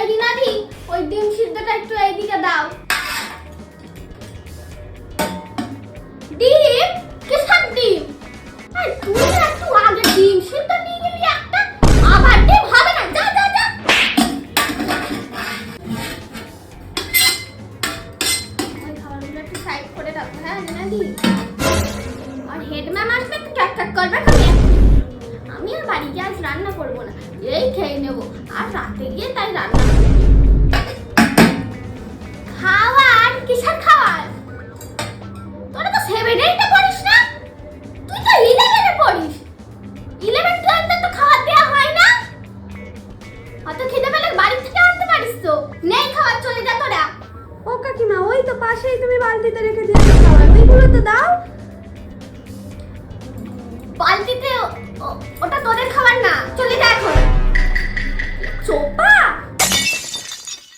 রিনাদি, ওই ডিম সিদ্ধটা একটু এইদিকে দাও। ডিম? কিসের ডিম? আরে তুই একটু আগে ডিম সিদ্ধ নিয়ে গেলি একটা, আবার ডিম হবে না, যা যা যা। ওই খাবারগুলো একটু সাইড করে রাখো, হ্যাঁ রিনাদি? আর হেড ম্যাম আসবে তো ট্যাক ট্যাক করবে খাবে। আমি আর বাড়ি গিয়ে আজ রান্না করবো না, এই খেয়ে নেবো, আর রাতে গিয়ে তাই রান্না করবো। খাওয়ার? কিসের খাওয়ার? তোরা তো 7-8 পড়িস না, তুই তো 11 পড়িস। 11-12 তো খাবার দেওয়া হয় না। অত খিদে পেলে বাড়ি থেকে আনতে পারিস তো, নেই খাবার, চলে যা তোরা। ও কাকিমা, ওই তো পাশেই তুমি বালতিতে রেখে দিয়েছো খাবার, ওইগুলো তো দাও। বালতিতে ওটা তোদের খাবার না, চলে